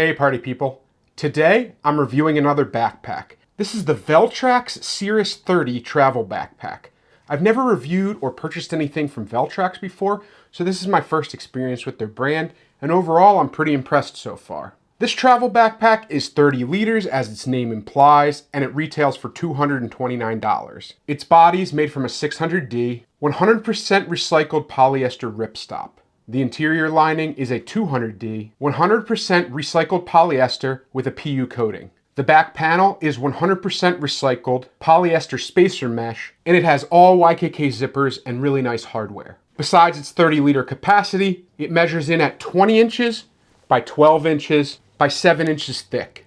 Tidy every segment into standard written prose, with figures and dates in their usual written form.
Hey party people. Today I'm reviewing another backpack. This is the Veltrax Cirrus 30 travel backpack. I've never reviewed or purchased anything from Veltrax before, so this is my first experience with their brand, and overall I'm pretty impressed so far. This travel backpack is 30 liters as its name implies, and it retails for $229. Its body is made from a 600D, 100% recycled polyester ripstop. The interior lining is a 200D, 100% recycled polyester with a PU coating. The back panel is 100% recycled polyester spacer mesh, and it has all YKK zippers and really nice hardware. Besides its 30-liter capacity, it measures in at 20 inches by 12 inches by 7 inches thick.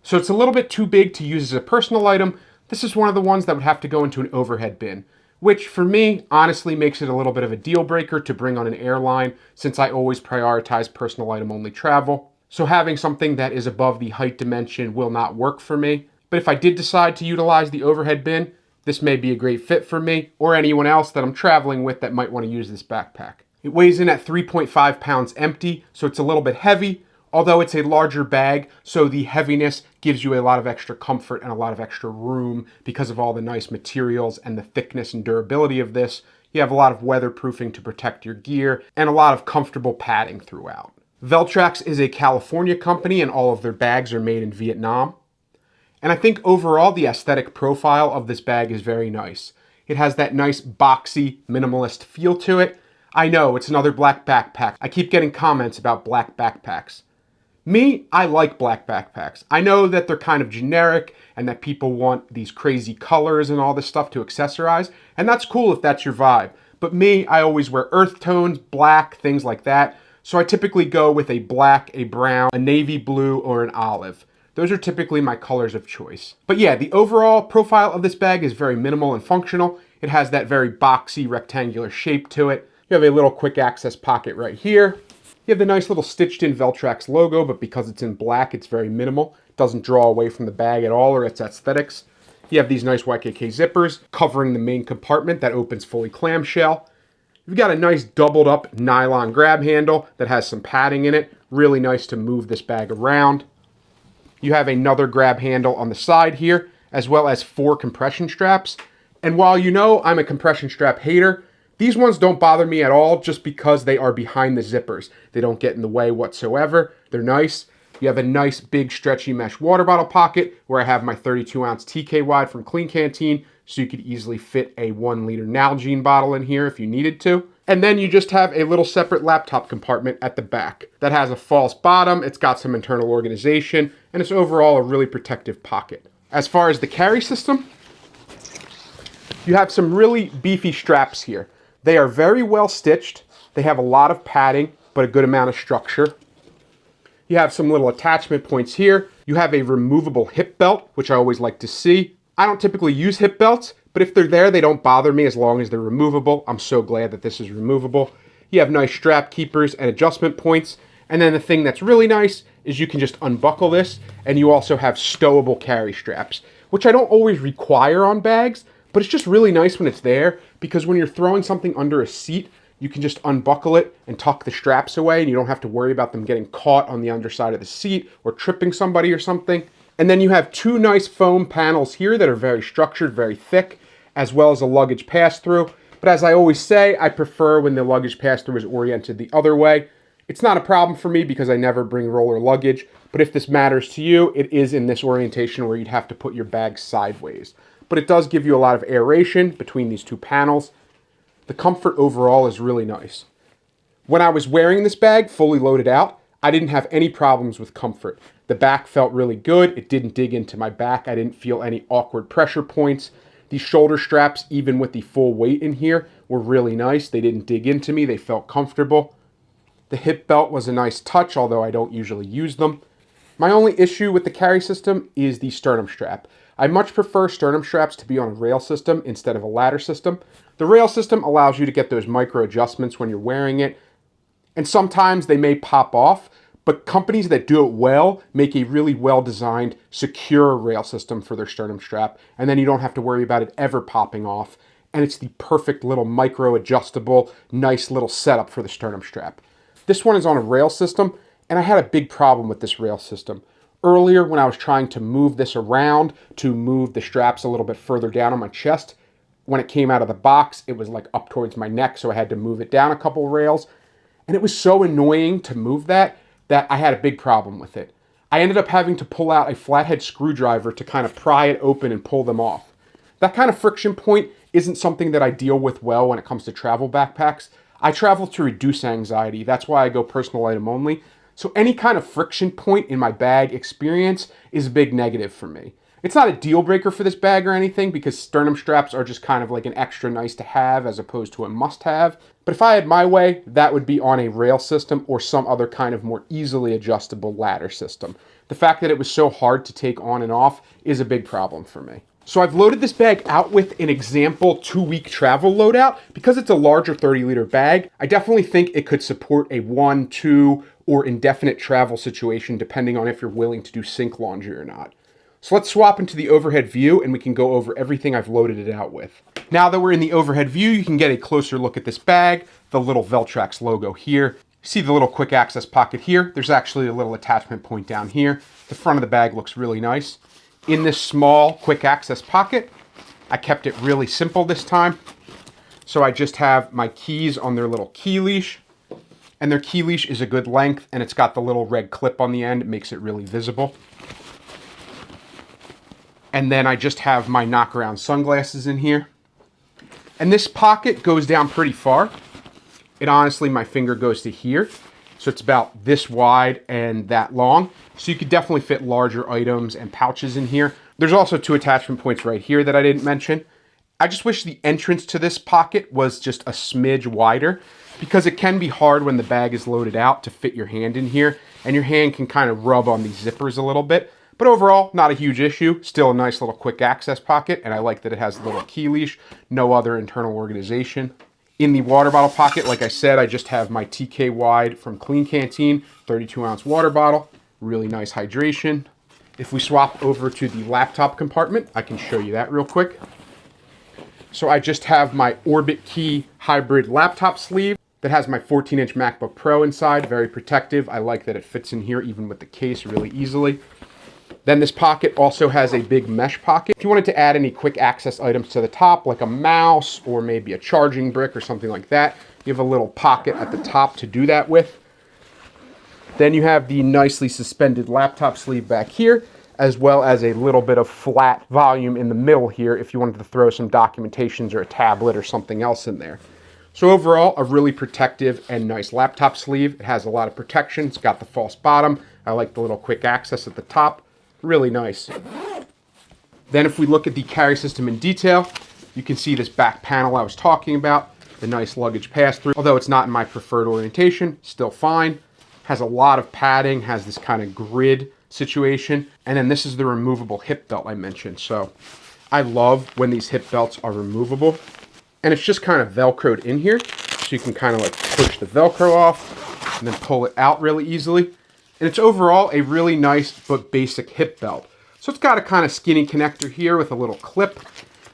So it's a little bit too big to use as a personal item. This is one of the ones that would have to go into an overhead bin, which for me honestly makes it a little bit of a deal breaker to bring on an airline since I always prioritize personal item only travel. So having something that is above the height dimension will not work for me. But if I did decide to utilize the overhead bin, this may be a great fit for me or anyone else that I'm traveling with that might want to use this backpack. It weighs in at 3.5 pounds empty, so it's a little bit heavy, although it's a larger bag, so the heaviness gives you a lot of extra comfort and a lot of extra room because of all the nice materials and the thickness and durability of this. You have a lot of weatherproofing to protect your gear and a lot of comfortable padding throughout. Veltrax is a California company and all of their bags are made in Vietnam. And I think overall the aesthetic profile of this bag is very nice. It has that nice boxy minimalist feel to it. I know it's another black backpack. I keep getting comments about black backpacks. Me, I like black backpacks. I know that they're kind of generic and that people want these crazy colors and all this stuff to accessorize, and that's cool if that's your vibe. But me, I always wear earth tones, black, things like that. So I typically go with a black, a brown, a navy blue, or an olive. Those are typically my colors of choice. But yeah, the overall profile of this bag is very minimal and functional. It has that very boxy rectangular shape to it. You have a little quick access pocket right here. You have the nice little stitched in Veltrax logo, but because it's in black, it's very minimal. It doesn't draw away from the bag at all or its aesthetics. You have these nice YKK zippers covering the main compartment that opens fully clamshell. You've got a nice doubled up nylon grab handle that has some padding in it. Really nice to move this bag around. You have another grab handle on the side here, as well as 4 compression straps. And while you know I'm a compression strap hater, these ones don't bother me at all just because they are behind the zippers. They don't get in the way whatsoever. They're nice. You have a nice big stretchy mesh water bottle pocket where I have my 32-ounce TK wide from Clean Canteen, so you could easily fit a 1-liter Nalgene bottle in here if you needed to. And then you just have a little separate laptop compartment at the back that has a false bottom, it's got some internal organization, and it's overall a really protective pocket. As far as the carry system, you have some really beefy straps here. They are very well stitched. They have a lot of padding, but a good amount of structure. You have some little attachment points here. You have a removable hip belt, which I always like to see. I don't typically use hip belts, but if they're there, they don't bother me as long as they're removable. I'm so glad that this is removable. You have nice strap keepers and adjustment points. And then the thing that's really nice is you can just unbuckle this, and you also have stowable carry straps, which I don't always require on bags, but it's just really nice when it's there because when you're throwing something under a seat, you can just unbuckle it and tuck the straps away and you don't have to worry about them getting caught on the underside of the seat or tripping somebody or something. And then you have 2 nice foam panels here that are very structured, very thick, as well as a luggage pass-through. But as I always say, I prefer when the luggage pass-through is oriented the other way. It's not a problem for me because I never bring roller luggage, but if this matters to you, it is in this orientation where you'd have to put your bag sideways. But it does give you a lot of aeration between these 2 panels. The comfort overall is really nice. When I was wearing this bag fully loaded out, I didn't have any problems with comfort. The back felt really good. It didn't dig into my back. I didn't feel any awkward pressure points. These shoulder straps, even with the full weight in here, were really nice. They didn't dig into me. They felt comfortable. The hip belt was a nice touch, although I don't usually use them. My only issue with the carry system is the sternum strap. I much prefer sternum straps to be on a rail system instead of a ladder system. The rail system allows you to get those micro adjustments when you're wearing it, and sometimes they may pop off, but companies that do it well make a really well-designed, secure rail system for their sternum strap, and then you don't have to worry about it ever popping off, and it's the perfect little micro adjustable, nice little setup for the sternum strap. This one is on a rail system, And I had a big problem with this rail system. Earlier, when I was trying to move this around to move the straps a little bit further down on my chest, when it came out of the box, it was like up towards my neck, so I had to move it down a couple rails. And it was so annoying to move that I had a big problem with it. I ended up having to pull out a flathead screwdriver to kind of pry it open and pull them off. That kind of friction point isn't something that I deal with well when it comes to travel backpacks. I travel to reduce anxiety. That's why I go personal item only. So any kind of friction point in my bag experience is a big negative for me. It's not a deal breaker for this bag or anything because sternum straps are just kind of like an extra nice to have as opposed to a must have. But if I had my way, that would be on a rail system or some other kind of more easily adjustable ladder system. The fact that it was so hard to take on and off is a big problem for me. So I've loaded this bag out with an example 2-week travel loadout. Because it's a larger 30-liter bag, I definitely think it could support a 1, 2, or indefinite travel situation depending on if you're willing to do sink laundry or not. So let's swap into the overhead view and we can go over everything I've loaded it out with. Now that we're in the overhead view, you can get a closer look at this bag, the little Veltrax logo here. See the little quick access pocket here? There's actually a little attachment point down here. The front of the bag looks really nice. In this small quick access pocket, I kept it really simple this time. So I just have my keys on their little key leash. And their key leash is a good length and it's got the little red clip on the end. It makes it really visible. And then I just have my knockaround sunglasses in here. And this pocket goes down pretty far. It honestly, my finger goes to here. So it's about this wide and that long. So you could definitely fit larger items and pouches in here. There's also 2 attachment points right here that I didn't mention. I just wish the entrance to this pocket was just a smidge wider because it can be hard when the bag is loaded out to fit your hand in here and your hand can kind of rub on these zippers a little bit. But overall, not a huge issue. Still a nice little quick access pocket, and I like that it has a little key leash, no other internal organization. In the water bottle pocket, like I said, I just have my TK Wide from Clean Canteen, 32-ounce water bottle, really nice hydration. If we swap over to the laptop compartment, I can show you that real quick. So I just have my Orbit Key hybrid laptop sleeve that has my 14-inch MacBook Pro inside, very protective. I like that it fits in here even with the case really easily. Then this pocket also has a big mesh pocket. If you wanted to add any quick access items to the top, like a mouse or maybe a charging brick or something like that, you have a little pocket at the top to do that with. Then you have the nicely suspended laptop sleeve back here, as well as a little bit of flat volume in the middle here if you wanted to throw some documentations or a tablet or something else in there. So overall, a really protective and nice laptop sleeve. It has a lot of protection. It's got the false bottom. I like the little quick access at the top. Really nice. Then if we look at the carry system in detail, you can see this back panel I was talking about, the nice luggage pass-through. Although it's not in my preferred orientation, still fine. Has a lot of padding, has this kind of grid situation. And then this is the removable hip belt I mentioned. So I love when these hip belts are removable. And it's just kind of Velcroed in here. So you can kind of like push the Velcro off and then pull it out really easily. And it's overall a really nice but basic hip belt. So it's got a kind of skinny connector here with a little clip.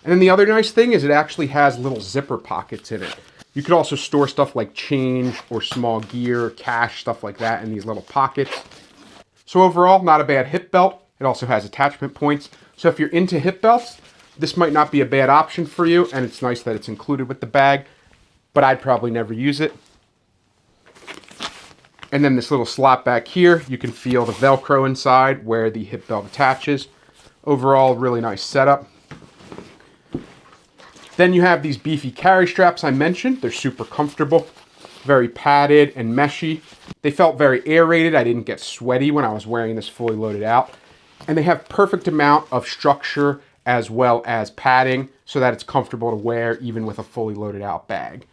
And then the other nice thing is it actually has little zipper pockets in it. You could also store stuff like change or small gear, cash, stuff like that in these little pockets. So overall, not a bad hip belt. It also has attachment points. So if you're into hip belts, this might not be a bad option for you. And it's nice that it's included with the bag, but I'd probably never use it. And then this little slot back here, you can feel the Velcro inside where the hip belt attaches. Overall, really nice setup. Then you have these beefy carry straps I mentioned. They're super comfortable, very padded and meshy. They felt very aerated. I didn't get sweaty when I was wearing this fully loaded out. And they have perfect amount of structure as well as padding so that it's comfortable to wear even with a fully loaded out bag.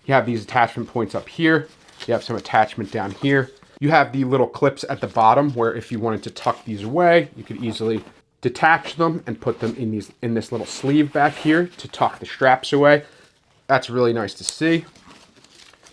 You have these attachment points up here. You have some attachment down here. You have the little clips at the bottom where if you wanted to tuck these away, you could easily detach them and put them in this little sleeve back here to tuck the straps away. That's really nice to see.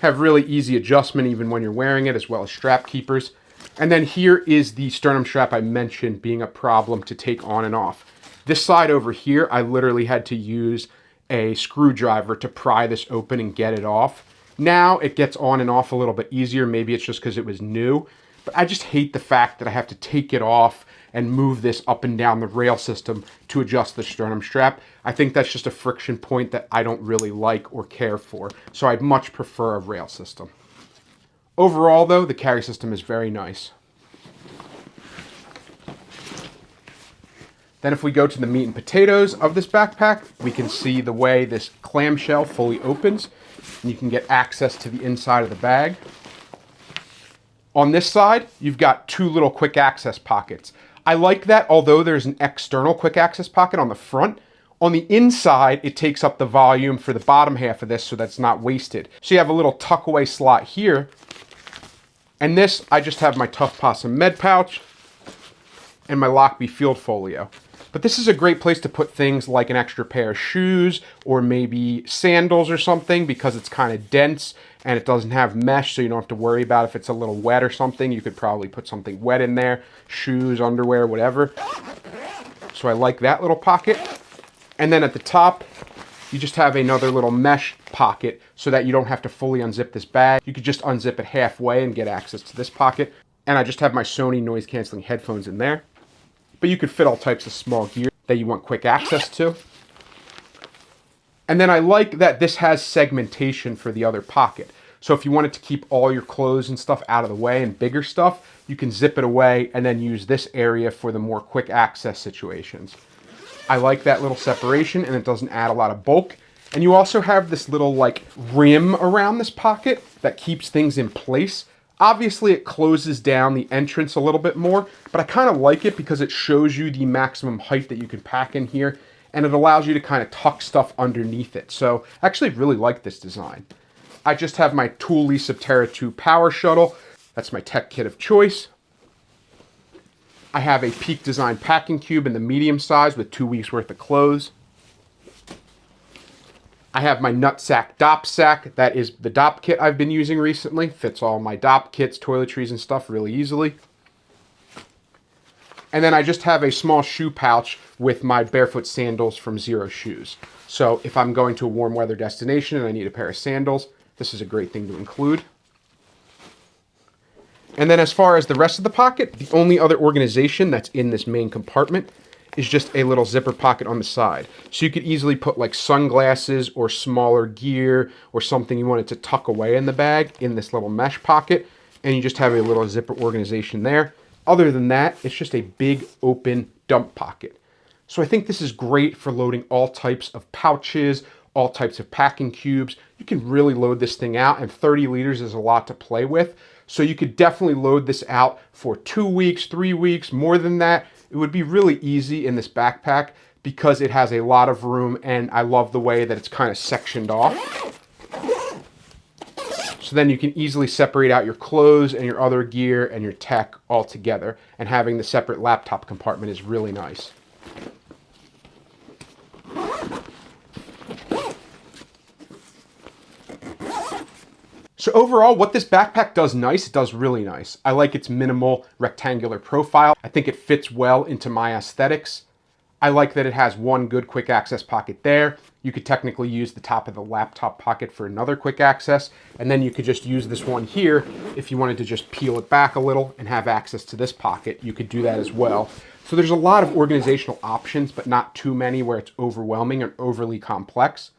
Have really easy adjustment even when you're wearing it, as well as strap keepers. And then here is the sternum strap I mentioned being a problem to take on and off. This side over here, I literally had to use a screwdriver to pry this open and get it off. Now it gets on and off a little bit easier. Maybe it's just because it was new, But I just hate the fact that I have to take it off and move this up and down the rail system to adjust the sternum strap. I think that's just a friction point that I don't really like or care for. So I'd much prefer a rail system. Overall though, the carry system is very nice. Then if we go to the meat and potatoes of this backpack, we can see the way this clamshell fully opens. And you can get access to the inside of the bag. On this side, you've got two little quick access pockets. I like that, although there's an external quick access pocket on the front. On the inside, it takes up the volume for the bottom half of this so that's not wasted. So you have a little tuck away slot here. And this, I just have my Tough Possum med pouch and my Lockbee field folio. But this is a great place to put things like an extra pair of shoes or maybe sandals or something, because it's kind of dense and it doesn't have mesh, so you don't have to worry about if it's a little wet or something. You could probably put something wet in there, shoes, underwear, whatever. So I like that little pocket. And then at the top, you just have another little mesh pocket so that you don't have to fully unzip this bag. You could just unzip it halfway and get access to this pocket. And I just have my Sony noise canceling headphones in there. But you could fit all types of small gear that you want quick access to. And then I like that this has segmentation for the other pocket. So if you wanted to keep all your clothes and stuff out of the way and bigger stuff, you can zip it away and then use this area for the more quick access situations. I like that little separation, and it doesn't add a lot of bulk. And you also have this little like rim around this pocket that keeps things in place. Obviously, it closes down the entrance a little bit more, but I kind of like it because it shows you the maximum height that you can pack in here, and it allows you to kind of tuck stuff underneath it. So I actually really like this design. I just have my Thule Subterra 2 Power Shuttle. That's my tech kit of choice. I have a Peak Design packing cube in the medium size with 2 weeks worth of clothes. I have my Nutsack Dop Sack. That is the Dop kit I've been using recently. Fits all my Dop kits, toiletries, and stuff really easily. And then I just have a small shoe pouch with my barefoot sandals from Zero Shoes. So if I'm going to a warm weather destination and I need a pair of sandals, this is a great thing to include. And then as far as the rest of the pocket, the only other organization that's in this main compartment is just a little zipper pocket on the side. So you could easily put like sunglasses or smaller gear or something you wanted to tuck away in the bag in this little mesh pocket, and you just have a little zipper organization there. Other than that, it's just a big open dump pocket. So I think this is great for loading all types of pouches, all types of packing cubes. You can really load this thing out, and 30 liters is a lot to play with. So you could definitely load this out for 2 weeks, 3 weeks, more than that. It would be really easy in this backpack because it has a lot of room, and I love the way that it's kind of sectioned off. So then you can easily separate out your clothes and your other gear and your tech all together, and having the separate laptop compartment is really nice. So overall, what this backpack does nice, it does really nice. I like its minimal rectangular profile. I think it fits well into my aesthetics. I like that it has one good quick access pocket there. You could technically use the top of the laptop pocket for another quick access, and then you could just use this one here if you wanted to just peel it back a little and have access to this pocket. You could do that as well. So there's a lot of organizational options, but not too many where it's overwhelming or overly complex.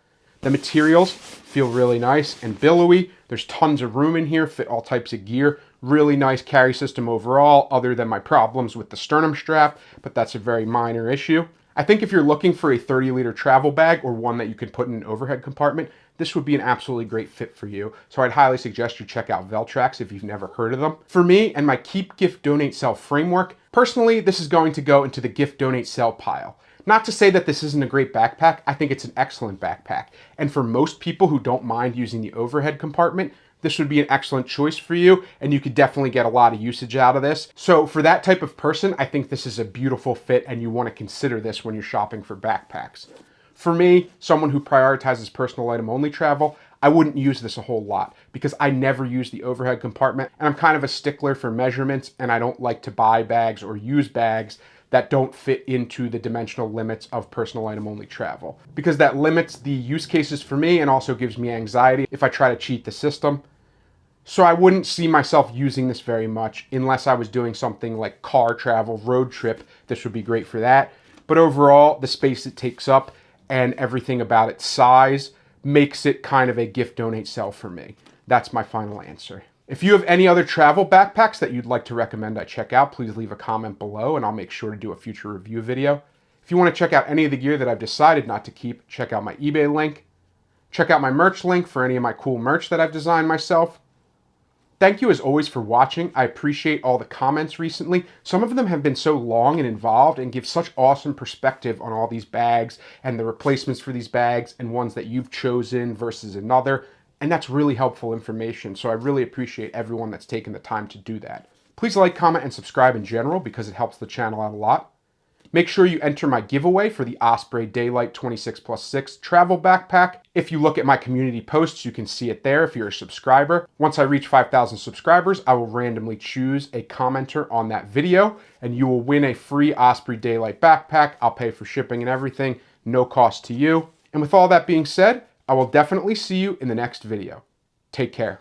The materials feel really nice and billowy. There's tons of room in here, fit all types of gear. Really nice carry system overall, other than my problems with the sternum strap, but that's a very minor issue. I think if you're looking for a 30-liter travel bag or one that you can put in an overhead compartment, this would be an absolutely great fit for you. So I'd highly suggest you check out Veltrax if you've never heard of them. For me and my Keep, Gift, Donate, Sell framework, personally, this is going to go into the Gift, Donate, Sell pile. Not to say that this isn't a great backpack, I think it's an excellent backpack. And for most people who don't mind using the overhead compartment, this would be an excellent choice for you, and you could definitely get a lot of usage out of this. So for that type of person, I think this is a beautiful fit, and you want to consider this when you're shopping for backpacks. For me, someone who prioritizes personal item only travel, I wouldn't use this a whole lot because I never use the overhead compartment, and I'm kind of a stickler for measurements, and I don't like to buy bags or use bags that don't fit into the dimensional limits of personal item only travel, because that limits the use cases for me and also gives me anxiety if I try to cheat the system. So I wouldn't see myself using this very much unless I was doing something like car travel, road trip. This would be great for that. But overall, the space it takes up and everything about its size makes it kind of a gift, donate, sell for me. That's my final answer. If you have any other travel backpacks that you'd like to recommend I check out, please leave a comment below and I'll make sure to do a future review video. If you want to check out any of the gear that I've decided not to keep, check out my eBay link. Check out my merch link for any of my cool merch that I've designed myself. Thank you as always for watching. I appreciate all the comments recently. Some of them have been so long and involved and give such awesome perspective on all these bags and the replacements for these bags and ones that you've chosen versus another. And that's really helpful information. So I really appreciate everyone that's taken the time to do that. Please like, comment, and subscribe in general because it helps the channel out a lot. Make sure you enter my giveaway for the Osprey Daylight 26+6 travel backpack. If you look at my community posts, you can see it there if you're a subscriber. Once I reach 5,000 subscribers, I will randomly choose a commenter on that video, and you will win a free Osprey Daylight backpack. I'll pay for shipping and everything, no cost to you. And with all that being said, I will definitely see you in the next video. Take care.